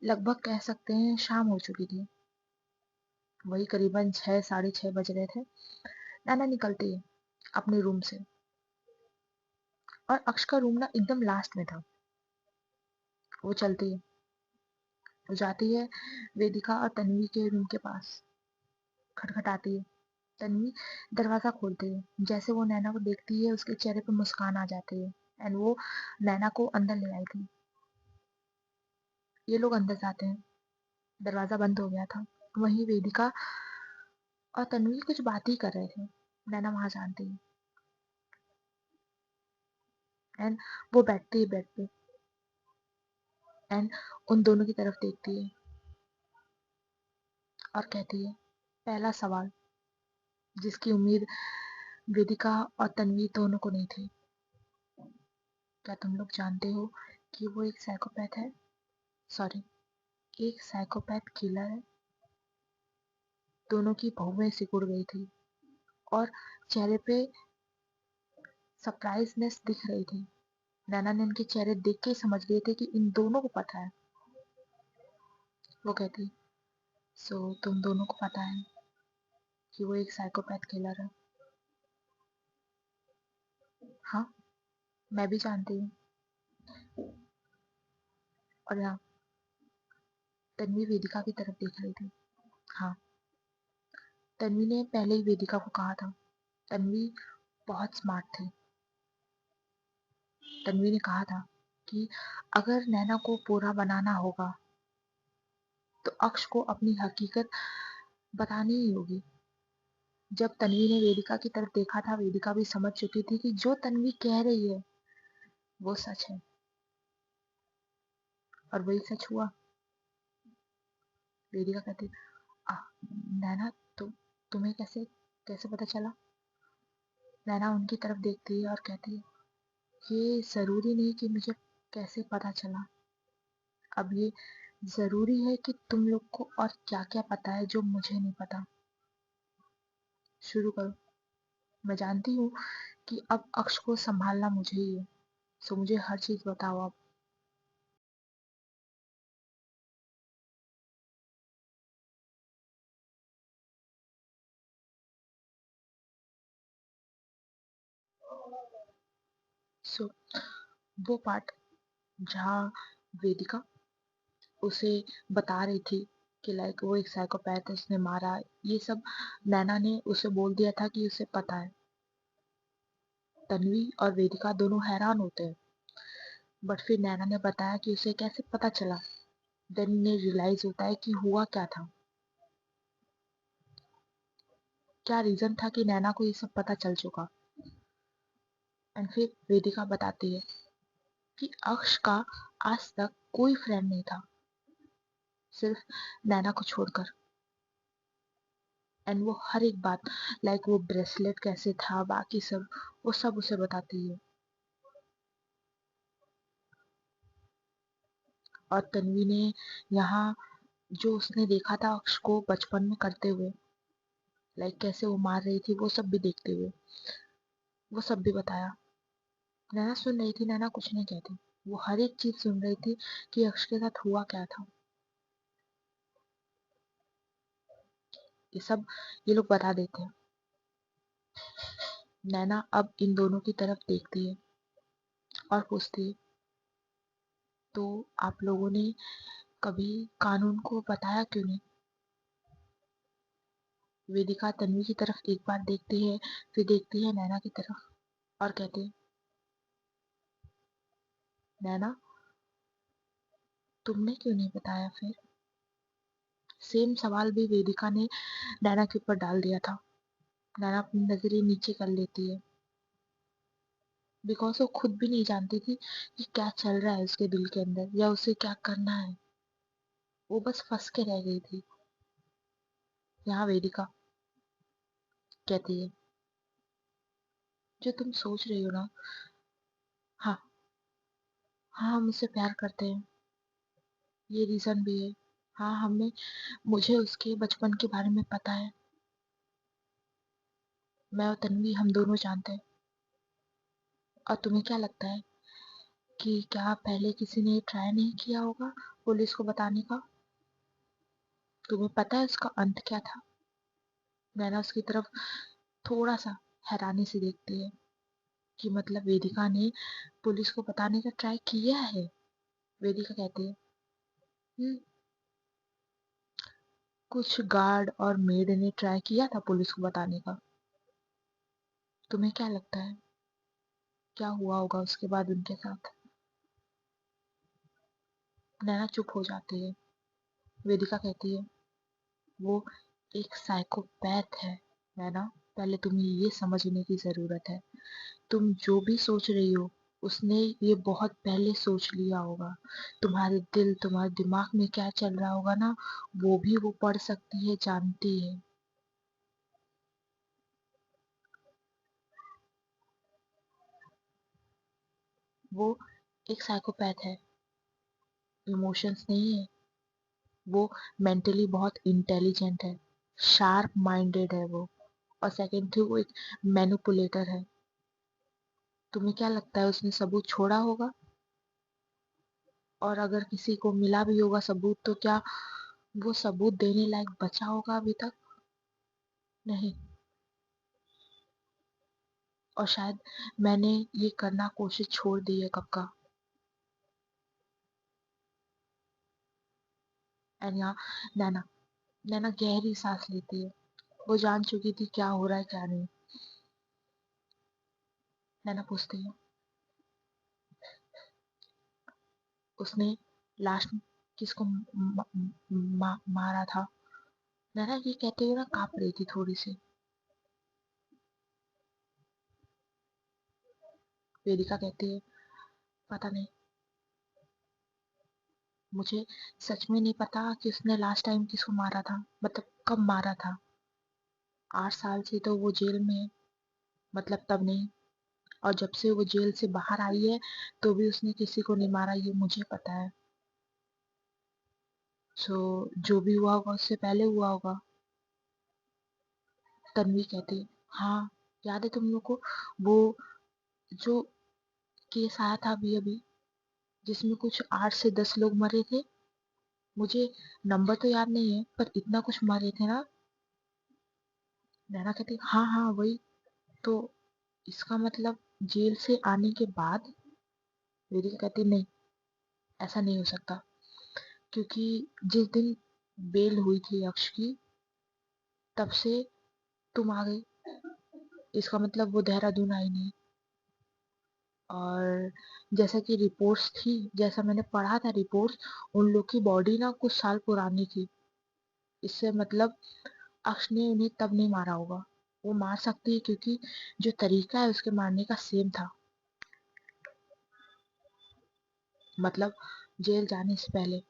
लगभग कह सकते हैं शाम हो चुकी थी। वही करीबन 6, साढ़े 6 बज रहे थे। नैना निकलती है अपने रूम से, और अक्ष का रूम ना एकदम लास्ट में था। वो चलती है, वो जाती है वेदिका और तन्वी के रूम के पास, खटखटाती है। तन्वी दरवाजा खोलती है। जैसे वो नैना को देखती है उसके चेहरे पे मुस्कान आ जाती है, एंड वो नैना को अंदर ले आई थी। ये लोग अंदर जाते हैं, दरवाजा बंद हो गया था। वहीं वेदिका और तन्वी कुछ बात ही कर रहे थे। नैना वहां जानती है, एंड वो बैठती है बेड पे एंड उन दोनों की तरफ देखती है और कहती है, पहला सवाल जिसकी उम्मीद वेदिका और तन्वी दोनों को नहीं थी, क्या तुम लोग जानते हो कि वो एक साइकोपैथ है? सॉरी, एक साइकोपैथ किलर है। दोनों की भौहें सिकुड़ गई थी और चेहरे पे सरप्राइजनेस दिख रही थी। नैना ने इनके चेहरे देख के समझ गए थे कि इन दोनों को पता है। वो कहती, सो तुम दोनों को पता है कि वो एक साइकोपैथ किलर है? हाँ, मैं भी जानती हूँ। और हाँ, तन्वी वेदिका की तरफ देख रही थी। हाँ, तन्वी ने पहले ही वेदिका को कहा था। तन्वी बहुत स्मार्ट थी। तन्वी ने कहा था कि अगर नैना को पूरा बनाना होगा तो अक्ष को अपनी हकीकत बतानी ही होगी। जब तन्वी ने वेदिका की तरफ देखा था, वेदिका भी समझ चुकी थी कि जो तन्वी कह रही है वो सच है, और वही सच हुआ। वेदिका कहती, "आ, नैना, तुम्हें कैसे कैसे पता चला?" नैना उनकी तरफ देखती है और कहती है, ये जरूरी नहीं कि मुझे कैसे पता चला। अब ये जरूरी है कि तुम लोग को और क्या क्या पता है जो मुझे नहीं पता। शुरू करो। मैं जानती हूँ कि अब अक्ष को संभालना मुझे ही है, सो मुझे हर चीज बताओ अब। सो वो पार्ट जहाँ वेदिका उसे बता रही थी कि लाइक वो एक साइकोपैथ है, उसने मारा, ये सब नैना ने उसे बोल दिया था कि उसे पता है। तन्वी और वेदिका दोनों हैरान होते हैं, बट फिर नैना ने बताया कि उसे कैसे पता चला। देन इन्हें रियलाइज होता है कि हुआ क्या था, क्या रीजन था कि नैना को ये सब पता चल चुका। एंड फिर वेदिका बताती है कि अक्ष का आज तक कोई फ्रेंड नहीं था, सिर्फ नैना को छोड़कर। एंड वो हर एक बात, लाइक वो ब्रेसलेट कैसे था, बाकी सब, वो सब उसे बताती है। और तन्वी ने यहाँ जो उसने देखा था अक्ष को बचपन में करते हुए, लाइक कैसे वो मार रही थी, वो सब भी देखते हुए वो सब भी बताया। नैना सुन रही थी, नैना कुछ नहीं कहती, वो हर एक चीज सुन रही थी कि अक्ष के साथ हुआ क्या था। ये सब ये लोग बता देते हैं। नैना अब इन दोनों की तरफ देखती है और पूछती है, तो आप लोगों ने कभी कानून को बताया क्यों नहीं? वेदिका तन्वी की तरफ एक बार देखती है, फिर देखती है नैना की तरफ और कहती है, नैना, तुमने क्यों नहीं बताया फिर? सेम सवाल भी वेदिका ने नैना के ऊपर डाल दिया था। नैना अपनी नजरें नीचे कर लेती है, बिकॉज वो खुद भी नहीं जानती थी कि क्या चल रहा है उसके दिल के अंदर या उसे क्या करना है। वो बस फंस के रह गई थी। यहाँ वेदिका कहती है, जो तुम सोच रही हो ना, हाँ, हाँ, हम उससे प्यार करते हैं, ये रीजन भी है। हाँ, हमें मुझे उसके बचपन के बारे में पता है। मैं और तन्वी हम दोनों जानते हैं। और तुम्हें क्या लगता है कि क्या पहले किसी ने ट्राई नहीं किया होगा पुलिस को बताने का? तुम्हें पता है उसका अंत क्या था? नैना उसकी तरफ थोड़ा सा हैरानी से देखती है कि मतलब वेदिका ने पुलिस को बताने का ट्राई किया है। वेदिका कहती है, "हम्म, कुछ गार्ड और मेड ने ट्राई किया था पुलिस को बताने का। तुम्हें क्या लगता है क्या हुआ होगा उसके बाद उनके साथ?" नैना चुप हो जाती है। वेदिका कहती है, वो एक साइकोपैथ है नैना, पहले तुम्हें ये समझने की जरूरत है। तुम जो भी सोच रही हो उसने ये बहुत पहले सोच लिया होगा। तुम्हारे दिल, तुम्हारे दिमाग में क्या चल रहा होगा ना, वो भी वो पढ़ सकती है, जानती है। वो एक साइकोपैथ है, इमोशंस नहीं है। वो मेंटली बहुत इंटेलिजेंट है, शार्प माइंडेड है वो। और सेकंड थी, वो एक मैनिपुलेटर है। तुम्हें क्या लगता है उसने सबूत छोड़ा होगा? और अगर किसी को मिला भी होगा सबूत, तो क्या वो सबूत देने लायक बचा होगा अभी तक? नहीं। और शायद मैंने ये करना कोशिश छोड़ दी है कब का। एंड यहाँ नैना नैना गहरी सांस लेती है। वो जान चुकी थी क्या हो रहा है क्या नहीं। नैना पूछती है, उसने लास्ट किसको मारा था? नैना ये कहते हुए ना कांप रही थी थोड़ी सी। वेदिका कहती है, पता नहीं, मुझे सच में नहीं पता कि उसने लास्ट टाइम किसको मारा था, मतलब कब मारा था। 8 साल से तो वो जेल में है, मतलब तब नहीं। और जब से वो जेल से बाहर आई है तो भी उसने किसी को नहीं मारा, ये मुझे पता है। सो जो भी हुआ होगा उससे पहले हुआ होगा। तन्वी कहती है, हाँ, याद है तुम लोग को वो जो केस आया था अभी अभी, जिसमें कुछ 8 से 10 लोग मरे थे? मुझे नंबर तो याद नहीं है पर इतना कुछ मरे थे ना। नैना कहती, हाँ हाँ वही तो। इसका मतलब जेल से आने के बाद? वेदिका कहती, नहीं, ऐसा नहीं हो सकता, क्योंकि जिस दिन बेल हुई थी अक्ष की, तब से तुम आ गई। इसका मतलब वो देहरादून आई नहीं। और जैसा कि रिपोर्ट्स थी, जैसा मैंने पढ़ा था रिपोर्ट्स, उन लोग की बॉडी ना कुछ साल पुरानी थी। इससे मतलब अक्ष ने उन्हें तब नहीं मारा होगा। वो मार सकती है क्योंकि जो तरीका है उसके मारने का सेम था। मतलब जेल जाने से पहले।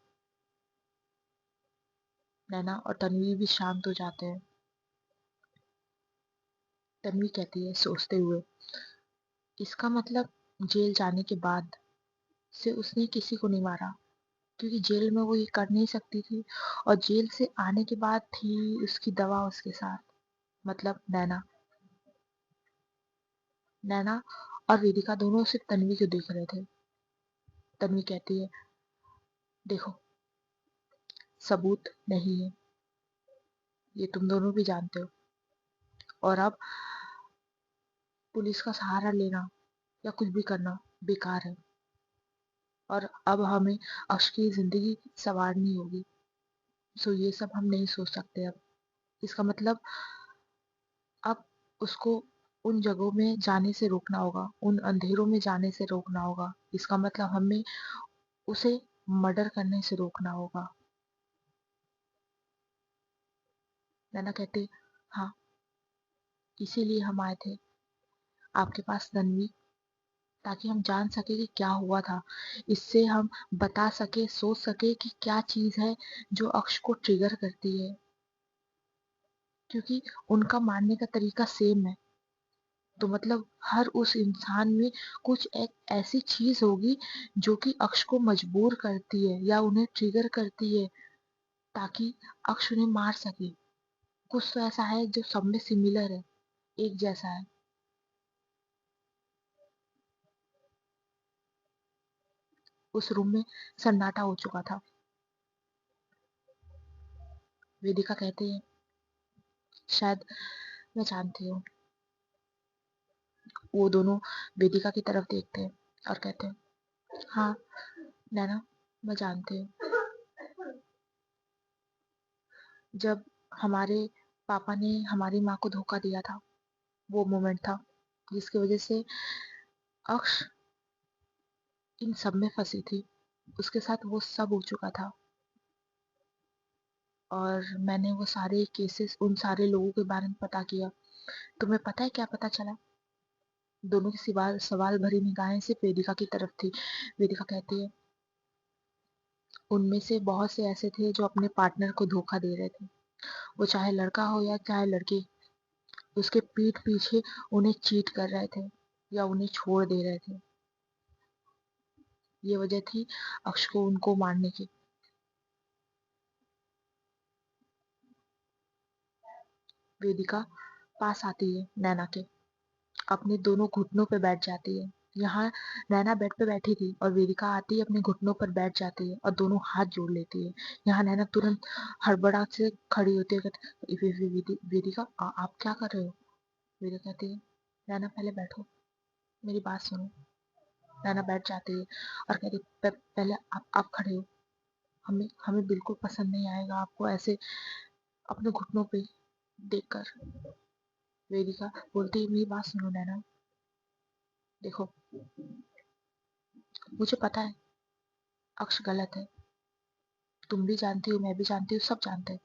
नैना और तन्वी भी शांत हो जाते हैं। तन्वी कहती है सोचते हुए, इसका मतलब जेल जाने के बाद से उसने किसी को नहीं मारा, क्योंकि जेल में वो ये कर नहीं सकती थी। और जेल से आने के बाद थी उसकी दवा उसके साथ। मतलब नैना। नैना और वेदिका दोनों सिर्फ तन्वी को देख रहे थे। तन्वी कहती है, देखो, सबूत नहीं है, ये तुम दोनों भी जानते हो। और अब पुलिस का सहारा लेना या कुछ भी करना बेकार है। और अब हमें अक्ष की जिंदगी संवारनी होगी। सो ये सब हम नहीं सोच सकते अब। इसका मतलब अब उसको उन जगहों में जाने से रोकना होगा, उन अंधेरों में जाने से रोकना होगा। इसका मतलब हमें उसे मर्डर करने से रोकना होगा। नैना कहती, हाँ, इसीलिए हम आए थे आपके पास तन्वी, ताकि हम जान सके कि क्या हुआ था। इससे हम बता सके, सोच सके कि क्या चीज है जो अक्ष को ट्रिगर करती है, क्योंकि उनका मारने का तरीका सेम है। तो मतलब हर उस इंसान में कुछ एक ऐसी चीज होगी जो कि अक्ष को मजबूर करती है या उन्हें ट्रिगर करती है, ताकि अक्ष उन्हें मार सके। कुछ तो ऐसा है जो सब में सिमिलर है, एक जैसा है। उस रूम में सन्नाटा हो चुका था। वेदिका कहते हैं, शायद मैं जानती हूँ। वो दोनों वेदिका की तरफ देखते हैं और कहते हैं, हाँ नैना, मैं जानती हूँ। जब हमारे पापा ने हमारी माँ को धोखा दिया था, वो मोमेंट था जिसकी वजह से अक्ष इन सब में फंसी थी। उसके साथ वो सब हो चुका था। और मैंने वो सारे केसेस, उन सारे लोगों के बारे में पता किया। तुम्हें पता है क्या पता चला? दोनों की सवाल सवाल भरी निगाहें सिर्फ वेदिका की तरफ थी। वेदिका कहती है, उनमें से बहुत से ऐसे थे जो अपने पार्टनर को धोखा दे रहे थे, वो चाहे लड़का हो या चाहे लड़की। उसके पीठ पीछे उन्हें चीट कर रहे थे या उन्हें छोड़ दे रहे थे। ये वजह थी अक्ष को उनको मारने की। वेदिका पास आती है नैना के, अपने दोनों घुटनों पे बैठ जाती है। यहाँ नैना बेड पे बैठी थी और वेदिका आती है, अपने घुटनों पर बैठ जाती है और दोनों हाथ जोड़ लेती है। यहाँ नैना तुरंत हड़बड़ाहट से खड़ी होती है, कहती, वेदिका, आप क्या कर रहे हो? वेदिका कहती है, नैना पहले बैठो, मेरी बात सुनो। नैना बैठ जाती है और कहती, पहले आप खड़े हो। हमें हमें बिल्कुल पसंद नहीं आएगा आपको ऐसे अपने घुटनों पे देखकर। वेदिका बोलती है, मेरी बात सुनो नैना, देखो मुझे पता है अक्ष गलत है, तुम भी जानती हो, मैं भी जानती हूँ, सब जानते हैं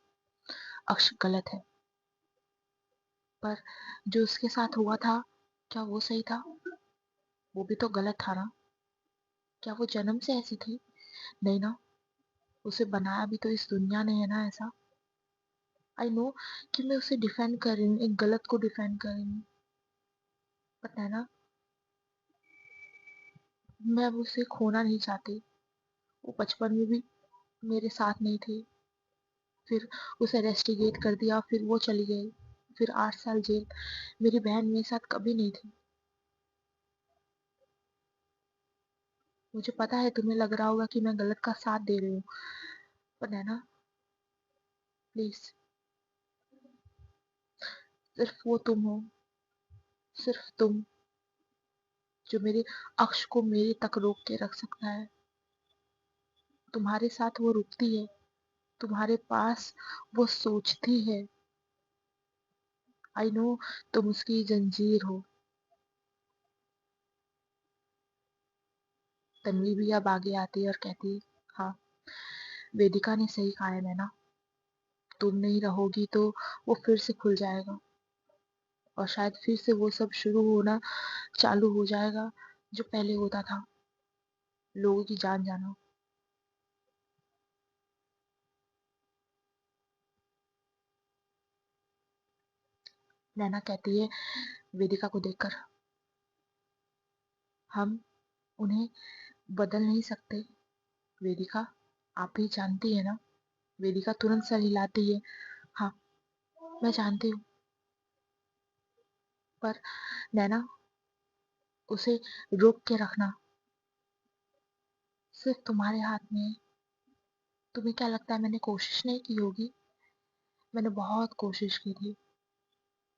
अक्ष गलत है, पर जो उसके साथ हुआ था क्या वो सही था? वो भी तो गलत था ना? क्या वो जन्म से ऐसी थी? नहीं ना, उसे बनाया भी तो इस दुनिया ने है ना ऐसा। आई नो कि मैं उसे डिफेंड कर रही हूँ, एक गलत को डिफेंड कर रही हूँ, पता है ना, मैं अब उसे खोना नहीं चाहती। वो बचपन में भी मेरे साथ नहीं थी, फिर उसे रेस्टिकेट कर दिया, फिर वो चली गई, फिर 8 साल जेल। मेरी बहन मेरे साथ कभी नहीं थी। मुझे पता है तुम्हें लग रहा होगा कि मैं गलत का साथ दे रही हूँ, पर नैना प्लीज, सिर्फ वो तुम हो, सिर्फ तुम, जो मेरे अक्ष को मेरे तक रोक के रख सकता है। तुम्हारे साथ वो रुकती है, तुम्हारे पास वो सोचती है। आई नो तुम उसकी जंजीर हो। तन्वी भी अब आगे आती है और कहती है, हाँ वेदिका ने सही कहा है नैना, तुम नहीं रहोगी तो वो फिर से खुल जाएगा, और शायद फिर से वो सब शुरू होना चालू हो जाएगा जो पहले होता था, लोगों की जान जाना। नैना कहती है वेदिका को देखकर, हम उन्हें बदल नहीं सकते वेदिका, आप भी जानती है ना। वेदिका तुरंत सर हिलाती है, हाँ मैं जानती हूँ, पर नैना उसे रोक के रखना सिर्फ तुम्हारे हाथ में है। तुम्हें क्या लगता है मैंने कोशिश नहीं की होगी? मैंने बहुत कोशिश की थी,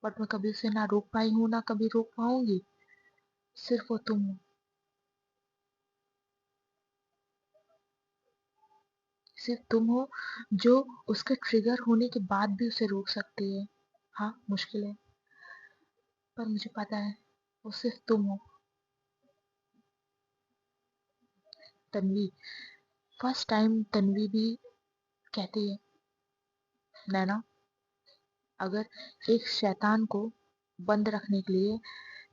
बट मैं कभी उसे ना रोक पाई हूँ ना कभी रोक पाऊंगी। सिर्फ वो तुम हो, सिर्फ तुम हो जो उसके ट्रिगर होने के बाद भी उसे रोक सकती है। हाँ मुश्किल है, पर मुझे पता है वो सिर्फ तुम हो। तन्वी, फर्स्ट टाइम तन्वी भी कहती है, नैना अगर एक शैतान को बंद रखने के लिए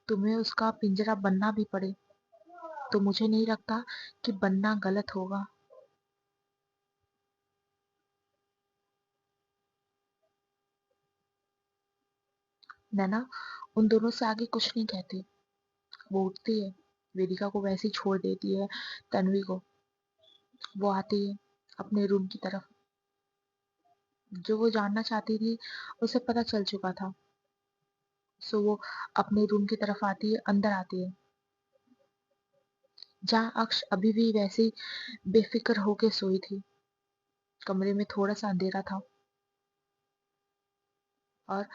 तुम्हें उसका पिंजरा बनना भी पड़े तो मुझे नहीं लगता कि बनना गलत होगा। नैना उन दोनों से आगे कुछ नहीं कहती, वो उठती है, वेदिका को वैसे ही छोड़ देती है तन्वी को। वो आती है अपने रूम की तरफ, जो वो जानना चाहती थी उसे पता चल चुका था। सो वो अपने रूम की तरफ आती है, अंदर आती है, जहाँ अक्ष अभी भी वैसे ही बेफिक्र होके सोई थी। कमरे में थोड़ा सा अंधेरा था, और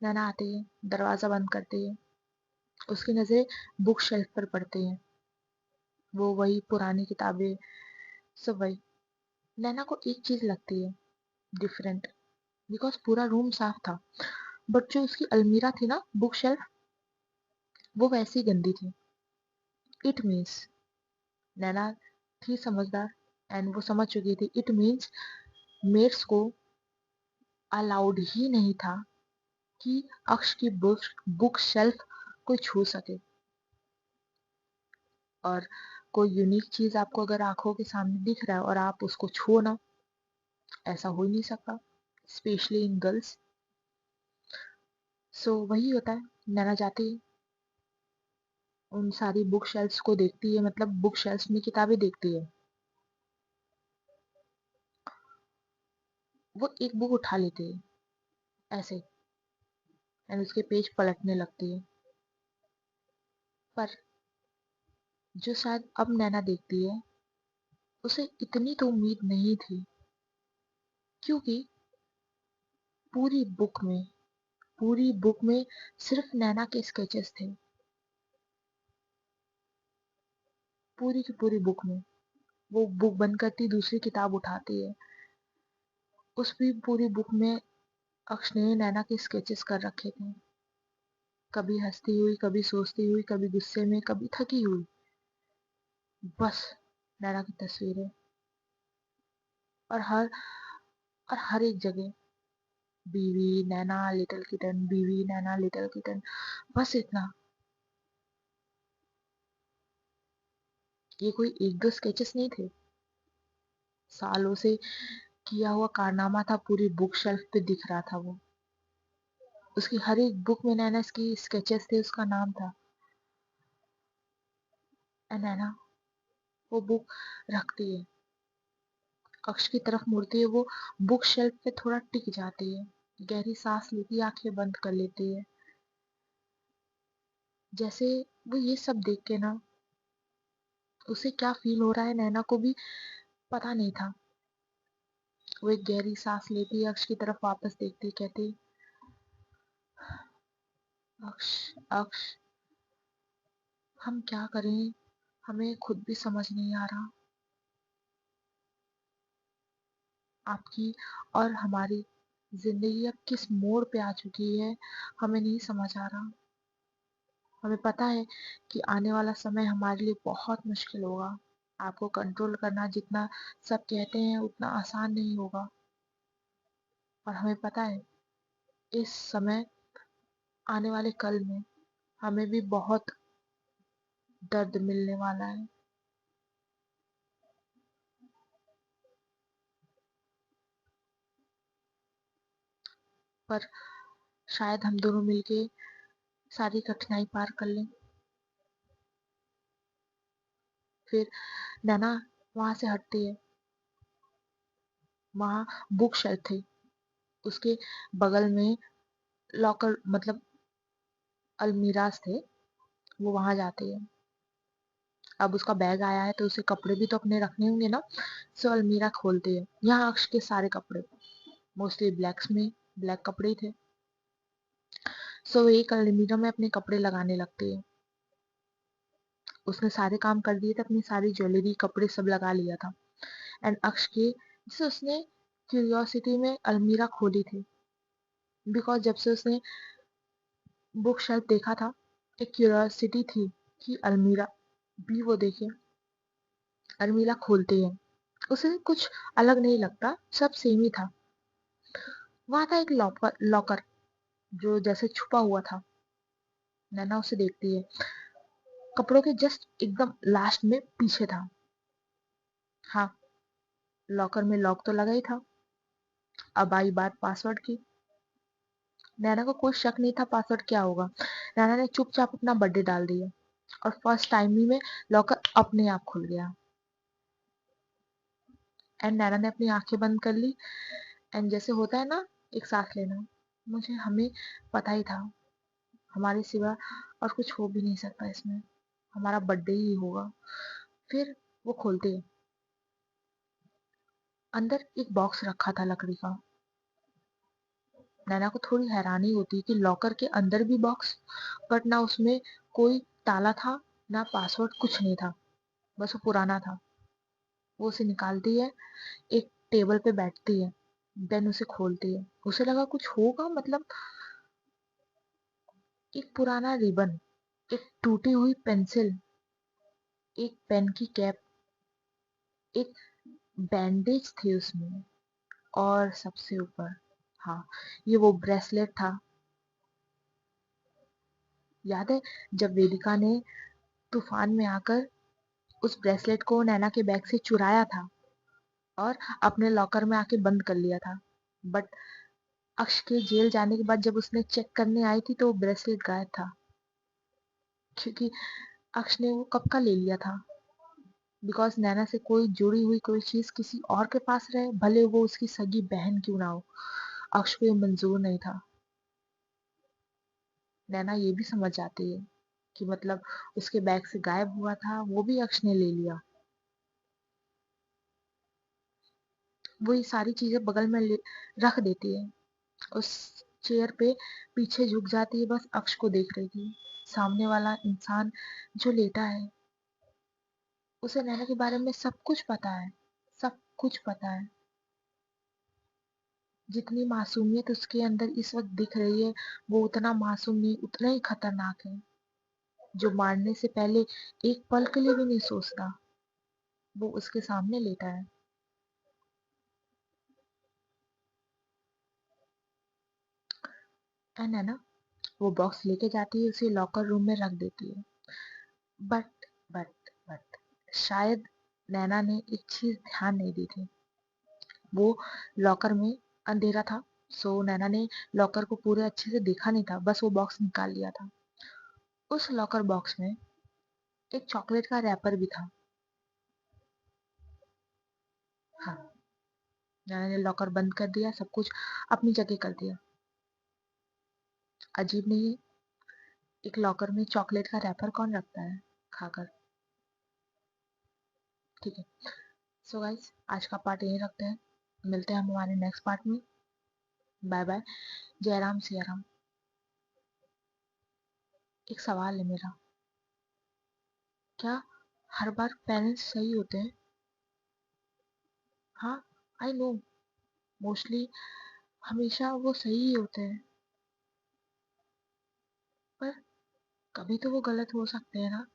नैना आती है, दरवाजा बंद करती है, उसकी नजरें बुक शेल्फ पर पड़ती है, वो वही पुरानी किताबें, सब वही। नैना को एक चीज लगती है डिफरेंट, बिकॉज पूरा रूम साफ था, बट जो उसकी अलमीरा थी ना, बुक शेल्फ, वो वैसी गंदी थी। इट मीन्स, नैना थी समझदार, एंड वो समझ चुकी थी, इट मीन्स मेट्स को अलाउड ही नहीं था कि अक्ष की बुक शेल्फ कोई छू सके। और कोई यूनिक चीज आपको अगर आंखों के सामने दिख रहा है और आप उसको छुओ ना, ऐसा हो ही नहीं सकता, स्पेशली इन गर्ल्स। सो वही होता है, नैना जाती है, उन सारी बुक शेल्फ्स को देखती है, मतलब बुक शेल्फ्स में किताबें देखती है, वो एक बुक उठा लेती है ऐसे, एंड उसके पेज पलटने लगती है। पर जो शायद अब नैना देखती है, उसे इतनी तो उम्मीद नहीं थी, क्योंकि पूरी बुक में, पूरी बुक में सिर्फ नैना के स्केचेस थे, पूरी की पूरी बुक में। वो बुक बंद करती, दूसरी किताब उठाती है। उस भी पूरी बुक में अक्ष ने नैना के स्केचेस कर रखे थे। कभी हंसती हुई, कभी सोचती हुई, कभी गुस्से में, कभी थकी हुई। बस नैना की तस्वीरें। और हर एक जगह बीवी नैना लिटिल किटन, बीवी नैना लिटिल किटन, बस इतना। ये कोई एक दो स्केचेस नहीं थे, सालों से किया हुआ कारनामा था। पूरी बुक शेल्फ पे दिख रहा था वो। उसकी हर एक बुक में नैना की स्केचेस थे, उसका नाम था। एंड नैना वो बुक रखती है, अक्ष की तरफ मुड़ती है, वो बुक शेल्फ पे थोड़ा टिक जाती है, गहरी सांस लेती है, आंखें बंद कर लेती है। जैसे वो ये सब देख के ना, उसे क्या फील हो रहा है नैना को भी पता नहीं था। वो एक गहरी सांस लेती है, अक्ष की तरफ वापस देखती है, कहती अक्ष, अक्ष हम क्या करें, हमें खुद भी समझ नहीं आ रहा। आपकी और हमारी जिंदगी अब किस मोड़ पे आ चुकी है, हमें नहीं समझ आ रहा। हमें पता है कि आने वाला समय हमारे लिए बहुत मुश्किल होगा। आपको कंट्रोल करना जितना सब कहते हैं उतना आसान नहीं होगा। और हमें पता है इस समय, आने वाले कल में हमें भी बहुत दर्द मिलने वाला है। पर शायद हम दोनों मिलके सारी कठिनाई पार कर लें। फिर नैना वहां से हटती है। वहां बुक शेल्फ थे, उसके बगल में लॉकर मतलब अलमीराज थे, वो वहां जाती है। अब उसका बैग आया है तो उसे कपड़े भी तो अपने रखने होंगे ना। सो अलमीरा खोलती है, यहाँ अक्ष के सारे कपड़े, मोस्टली ब्लैक्स में ब्लैक कपड़े ही थे। सो वो एक अलमीरा में अपने कपड़े लगाने लगती है। उसने सारे काम कर दिए थे, अपनी सारी ज्वेलरी कपड़े सब लगा लिया था। एंड अक्ष के जैसे उसने क्यूरियोसिटी में अलमीरा खोली थी, बिकॉज जब से उसने बुक शेल्फ देखा था, एक क्यूरियोसिटी थी कि अलमीरा भी वो देखे। अलमीरा खोलती है, उसे कुछ अलग नहीं लगता, सब सेम ही था। वहां था एक लॉकर, लॉकर जो जैसे छुपा हुआ था। नैना उसे देखती है, कपड़ों के जस्ट एकदम लास्ट में पीछे था। हाँ, लॉकर में लॉक तो लगा ही था। अब आई बात पासवर्ड की। नैना को कोई शक नहीं था पासवर्ड क्या होगा। नैना ने चुपचाप अपना बर्थडे डाल दिया और फर्स्ट टाइम ही में लॉकर अपने आप खुल गया। एंड नैना ने अपनी आंखें बंद कर ली। एंड जैसे होता है ना, एक सांस लेना, मुझे हमें पता ही था हमारे सिवा और कुछ हो भी नहीं सकता इसमें, हमारा बर्थडे ही होगा। फिर वो खोलते हैं, अंदर एक बॉक्स रखा था लकड़ी का। नैना को थोड़ी हैरानी होती कि लॉकर के अंदर भी बॉक्स, बट ना उसमें कोई ताला था ना पासवर्ड, कुछ नहीं था, बस वो पुराना था। वो उसे निकालती है, एक टेबल पे बैठती है, देन उसे खोलती है। उसे लगा कुछ होगा, मतलब एक पुराना रिबन, एक टूटी हुई पेंसिल, एक पेन की कैप, एक बैंडेज थे उसमें, और सबसे ऊपर, हाँ, ये वो ब्रेसलेट था। याद है जब वेदिका ने तूफान में आकर उस ब्रेसलेट को नैना के बैग से चुराया था और अपने लॉकर में आके बंद कर लिया था। बट अक्ष के जेल जाने के बाद जब उसने चेक करने आई थी तो वो ब्रेसलेट गायब था, क्योंकि अक्ष ने वो कब का ले लिया था। बिकॉज नैना से कोई जुड़ी हुई कोई चीज किसी और के पास रहे, भले वो उसकी सगी बहन क्यों ना हो, अक्ष को ये मंजूर नहीं था। नैना ये भी समझ जाती है कि मतलब उसके बैग से गायब हुआ था, वो भी अक्ष ने ले लिया। वो ये सारी चीजें बगल में रख देती है, उस चेयर पे पीछे झुक जाती है, बस अक्ष को देख रही थी। सामने वाला इंसान जो लेटा है, उसे नैना के बारे में सब कुछ पता है, सब कुछ पता है। जितनी मासूमियत उसके अंदर इस वक्त दिख रही है, वो उतना मासूम नहीं, उतना ही खतरनाक है। जो मारने से पहले एक पल के लिए भी नहीं सोचता, वो उसके सामने लेटा है। है ना? वो बॉक्स लेके जाती है, उसे लॉकर रूम में रख देती है। बट शायद नैना ने एक चीज ध्यान नहीं दी थी। वो लॉकर में अंधेरा था, सो नैना ने लॉकर को पूरे अच्छे से देखा नहीं था, बस वो बॉक्स निकाल लिया था। उस लॉकर बॉक्स में एक चॉकलेट का रैपर भी था। हाँ, नैना ने लॉकर बंद कर दिया, सब कुछ अपनी जगह कर दिया। अजीब नहीं है? एक लॉकर में चॉकलेट का रैपर कौन रखता है खाकर? ठीक है, सो गाइस आज का पार्ट यहीं रखते हैं, मिलते हैं हम हमारे नेक्स्ट पार्ट में। Bye bye. जय राम सिया राम। एक सवाल है मेरा, क्या हर बार पेरेंट्स सही होते हैं? हाँ, आई नो, मोस्टली हमेशा वो सही ही होते हैं, पर कभी तो वो गलत हो सकते हैं ना?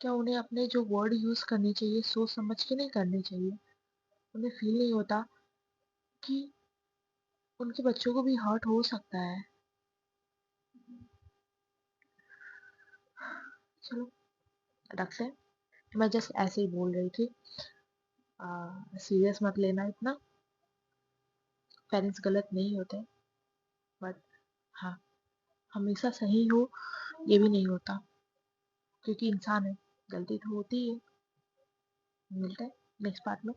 क्या उन्हें अपने जो वर्ड यूज करनी चाहिए सोच समझ के नहीं करनी चाहिए? उन्हें फील नहीं होता कि उनके बच्चों को भी हर्ट हो सकता है? चलो रखते हैं, मैं जस्ट ऐसे ही बोल रही थी, सीरियस मत लेना इतना। पेरेंट्स गलत नहीं होते, बट हाँ, हमेशा सही हो ये भी नहीं होता, क्योंकि इंसान है, गलती तो होती है। मिलते हैं नेक्स्ट पार्ट में।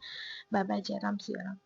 Bye bye. जय राम सिया राम।